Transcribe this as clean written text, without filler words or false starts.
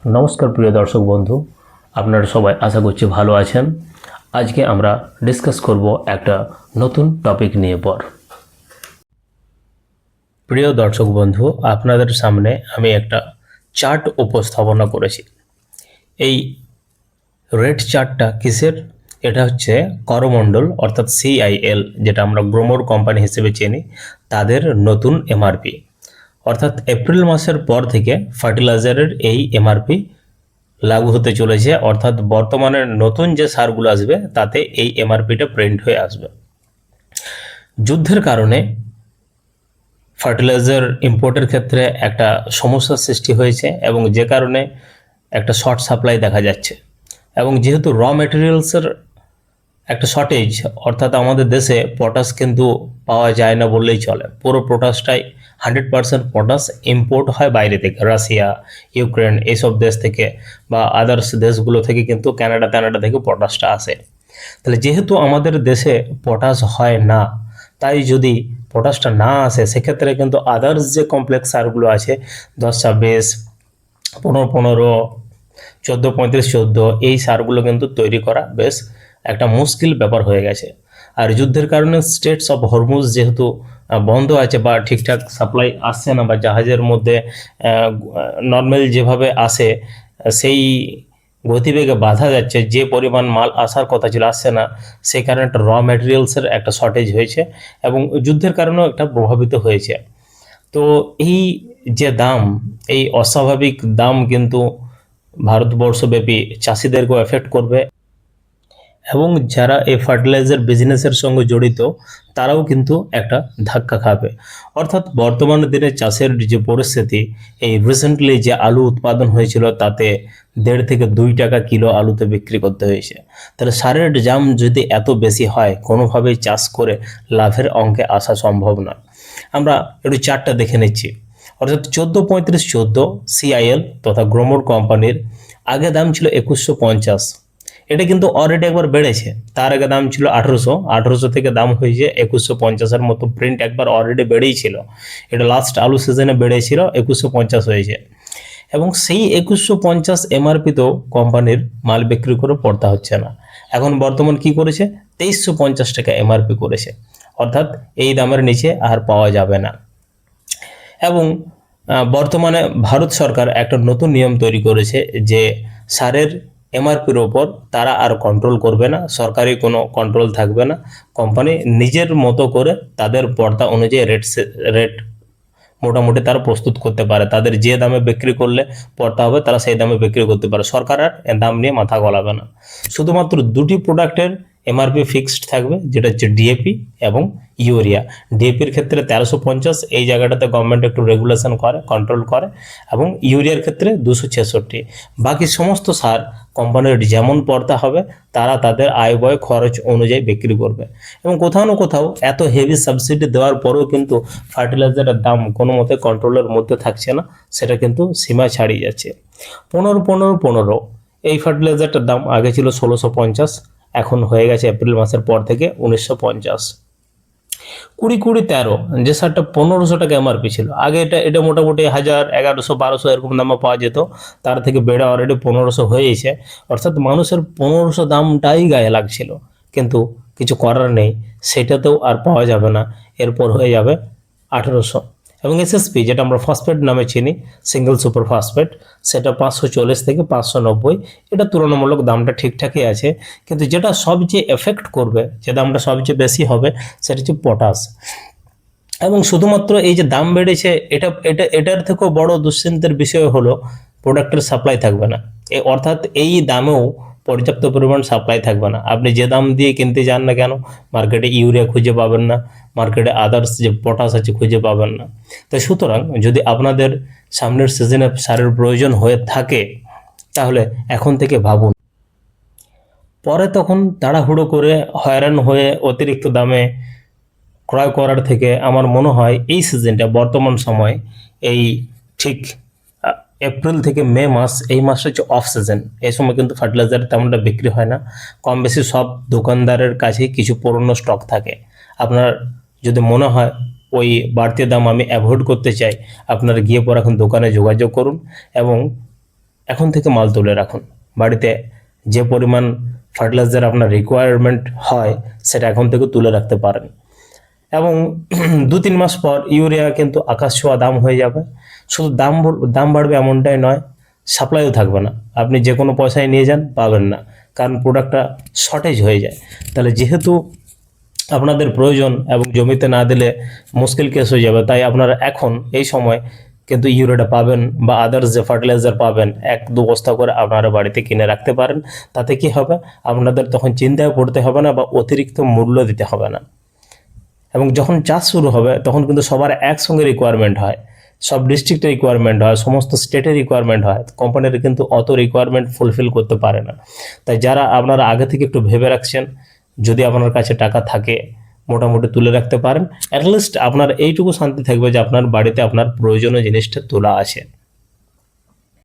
নমস্কার প্রিয় দর্শক বন্ধু, আপনারা সবাই আশা করছি ভালো আছেন। আজকে আমরা ডিসকাস করব একটা নতুন টপিক নিয়ে পর। প্রিয় দর্শক বন্ধু, আপনাদের সামনে আমি একটা চার্ট উপস্থাপনা করেছি। এই রেড চার্টটা কিসের? এটা হচ্ছে করমণ্ডল অর্থাৎ সিআইএল, যেটা আমরা গ্রোমোর কোম্পানি হিসেবে চিনি, তাদের নতুন এমআরপি। অর্থাৎ এপ্রিল মাসের পর থেকে ফার্টিলাইজারের এই এমআরপি লাগু হতে চলেছে। অর্থাৎ বর্তমানে নতুন যে সারগুলো আসবে তাতে এই এমআরপিটা প্রিন্ট হয়ে আসবে। যুদ্ধের কারণে ফার্টিলাইজার ইম্পোর্টের ক্ষেত্রে একটা সমস্যার সৃষ্টি হয়েছে এবং যে কারণে একটা শর্ট সাপ্লাই দেখা যাচ্ছে। এবং যেহেতু র মেটেরিয়ালসের একটা শর্টেজ, অর্থাৎ আমাদের দেশে পটাশ কিন্তু পাওয়া যায় না বললেই চলে। পুরো পটাশটাই 100% পটাশ ইম্পোর্ট হয় বাইরে থেকে, রাশিয়া, ইউক্রেন এইসব দেশ থেকে বা আদার্স দেশগুলো থেকে, কিন্তু কানাডা থেকে পটাশটা আসে। তাহলে যেহেতু আমাদের দেশে পটাশ হয় না, তাই যদি পটাশটা না আসে সেক্ষেত্রে কিন্তু আদার্স যে কমপ্লেক্স সারগুলো আছে 10-26, 15-15, 14-35-14, এই সারগুলো কিন্তু তৈরি করা বেশ একটা মুশকিল ব্যাপার হয়ে গেছে। আর যুদ্ধের কারণে স্ট্রেটস অফ হরমুজ যেহেতু বন্ধ আছে বা ঠিকঠাক সাপ্লাই আসছে না, বা জাহাজের মধ্যে নর্মাল যেভাবে আসে সেই গতিবেগে বাধা যাচ্ছে, যে পরিমাণ মাল আসার কথা ছিল আসছে না, সেই কারণে একটা র ম্যাটেরিয়ালসের একটা শর্টেজ হয়েছে এবং যুদ্ধের কারণেও একটা প্রভাবিত হয়েছে। তো এই যে দাম, এই অস্বাভাবিক দাম কিন্তু ভারতবর্ষব্যাপী চাষিদেরকেও এফেক্ট করবে এবং যারা এই ফার্টিলাইজার বিজনেসের সঙ্গে জড়িত তারাও কিন্তু একটা ধাক্কা খাবে। অর্থাৎ বর্তমান দিনে চাষের যে পরিস্থিতি, এই রিসেন্টলি যে আলু উৎপাদন হয়েছিল তাতে 1.5 থেকে 2 টাকা কিলো আলুতে বিক্রি করতে হয়েছে। তাহলে সারের দাম যদি এত বেশি হয়, কোনোভাবেই চাষ করে লাভের অঙ্কে আসা সম্ভব নয়। আমরা একটু চার্টটা দেখে নিচ্ছি। অর্থাৎ 14-35-14 সিআইএল তথা গ্রোমোর কোম্পানির আগে দাম ছিল 2150। এটা কিন্তু অলরেডি একবার বেড়েছে। তার আগে দাম ছিল 1800 থেকে দাম হয়েছে 2150-এর মতো। প্রিন্ট একবার অলরেডি বেড়েই ছিল। এটা লাস্ট আলু সিজনে বেড়েছিল, 2150 হয়েছে। এবং সেই 2150 এমআরপিতেও কোম্পানির মাল বিক্রি করে পড়তা হচ্ছে না। এখন বর্তমান কি করেছে? 2350 টাকা এমআরপি করেছে। অর্থাৎ এই দামের নিচে আর পাওয়া যাবে না। এবং বর্তমানে ভারত সরকার একটা নতুন নিয়ম তৈরি করেছে যে সারের এমআরপির ওপর তারা আর কন্ট্রোল করবে না, সরকারি কোনো কন্ট্রোল থাকবে না। কোম্পানি নিজের মতো করে তাদের পর্দা অনুযায়ী রেট মোটামুটি তারা প্রস্তুত করতে পারে। তাদের যে দামে বিক্রি করলে পড়তে হবে তারা সেই দামে বিক্রি করতে পারে। সরকার আর দাম নিয়ে মাথা গলাবে না। শুধুমাত্র দুটি প্রোডাক্টের এমআরপি ফিক্সড থাকবে, যেটা হচ্ছে ডিএপি এবং ইউরিয়া। ডিএপির ক্ষেত্রে 1350, এই জায়গাটাতে গভর্নমেন্ট একটু রেগুলেশন করে, কন্ট্রোল করে। এবং ইউরিয়ার ক্ষেত্রে 266। বাকি সমস্ত সার কোম্পানির যেমন পড়তা হবে তারা তাদের আয় ব্যয় খরচ অনুযায়ী বিক্রি করবে। এবং কোথাও না কোথাও এত হেভি সাবসিডি দেওয়ার পরেও কিন্তু ফার্টিলাইজারের দাম কোনো মতে কন্ট্রোলের মধ্যে থাকছে না, সেটা কিন্তু সীমা ছাড়িয়ে যাচ্ছে। 15-15-15 এই ফার্টিলাইজারটার দাম আগে ছিল 1650, এখন হয়ে গেছে এপ্রিল মাসের পর থেকে 1950। 20-20-13 যে সারটা 1500 টাকা এমআরপি ছিল আগে, এটা মোটামুটি 1000, 1100, 1200 এরকম দামে পাওয়া যেত। তার থেকে বেড়ে অলরেডি 1500 হয়েছে। অর্থাৎ মানুষের 1500 দামটাই গায়ে লাগছিল, কিন্তু কিছু করার নেই, সেটাতেও আর পাওয়া যাবে না। এরপর হয়ে যাবে 1800। এবং এসএসপি, যেটা আমরা ফসফেট নামে চিনি, সিঙ্গেল সুপার ফসফেট, সেটা 540 থেকে 590। এটা তুলনামূলক দামটা ঠিকঠাকই আছে, কিন্তু যেটা সবচেয়ে এফেক্ট করবে, যে দামটা সবচেয়ে বেশি হবে, সেটা হচ্ছে পটাশ। এবং শুধুমাত্র এই যে দাম বেড়েছে, এটার থেকেও বড় দুশ্চিন্তার বিষয় হলো প্রোডাক্টের সাপ্লাই থাকবে না। অর্থাৎ এই দামেও পর্যাপ্ত পরিমাণ সাপ্লাই থাকবে না। আপনি যে দাম দিয়ে কিনতে যান না কেন, মার্কেটে ইউরিয়া খুঁজে পাবেন না, মার্কেটে আদার্স যে পটাশ আছে খুঁজে পাবেন না। তো সুতরাং যদি আপনাদের সামনের সিজনে সারের প্রয়োজন হয়ে থাকে, তাহলে এখন থেকে ভাবুন। পরে তখন তাড়াহুড়ো করে হয়রান হয়ে অতিরিক্ত দামে ক্রয় করার থেকে আমার মনে হয় এই সিজনটা, বর্তমান সময়, এই ঠিক এপ্রিল থেকে মে মাস, এই মাসটা হচ্ছে অফ সিজন। এই সময় কিন্তু ফার্টিলাইজার তেমনটা বিক্রি হয় না। কম বেশি সব দোকানদারের কাছেই কিছু পুরনো স্টক থাকে। আপনার যদি মনে হয় ওই বাড়তি দাম আমি অ্যাভয়েড করতে চাই, আপনারা গিয়ে পর এখন দোকানে যোগাযোগ করুন এবং এখন থেকে মাল তুলে রাখুন বাড়িতে। যে পরিমাণ ফার্টিলাইজার আপনার রিকোয়ারমেন্ট হয় সেটা এখন থেকে তুলে রাখতে পারেন। এবং 2-3 মাস পর ইউরিয়া কিন্তু আকাশ ছোঁয়া দাম হয়ে যাবে। শুধু দাম বাড়বে এমনটাই নয়, সাপ্লাইও থাকবে না। আপনি যে কোনো পয়সায় নিয়ে যান পাবেন না, কারণ প্রোডাক্টটা শর্টেজ হয়ে যায়। তাহলে যেহেতু আপনাদের প্রয়োজন এবং জমিতে না দিলে মুশকিল কেস হয়ে যাবে, তাই আপনারা এখন এই সময় কিন্তু ইউরিয়াটা পাবেন বা আদার্স যে ফার্টিলাইজার পাবেন 1-2 বস্তা করে আপনারা বাড়িতে কিনে রাখতে পারেন। তাতে কি হবে, আপনাদের তখন চিন্তায় পড়তে হবে না বা অতিরিক্ত মূল্য দিতে হবে না। এবং যখন চাষ শুরু হবে তখন কিন্তু সবার একসঙ্গে রিকোয়ারমেন্ট হয়, সব ডিস্ট্রিক্টে রিকোয়ারমেন্ট হয়, সমস্ত স্টেটে রিকোয়ারমেন্ট হয়। কোম্পানির কিন্তু অত রিকোয়ারমেন্ট ফুলফিল করতে পারে না। তাই যারা আপনারা আগে থেকে একটু ভেবে রাখছেন, যদি আপনার কাছে টাকা থাকে মোটামুটি তুলে রাখতে পারেন, অ্যাটলিস্ট আপনার এইটুকু শান্তি থাকবে যে আপনার বাড়িতে আপনার প্রয়োজনীয় জিনিসটা তোলা আছে।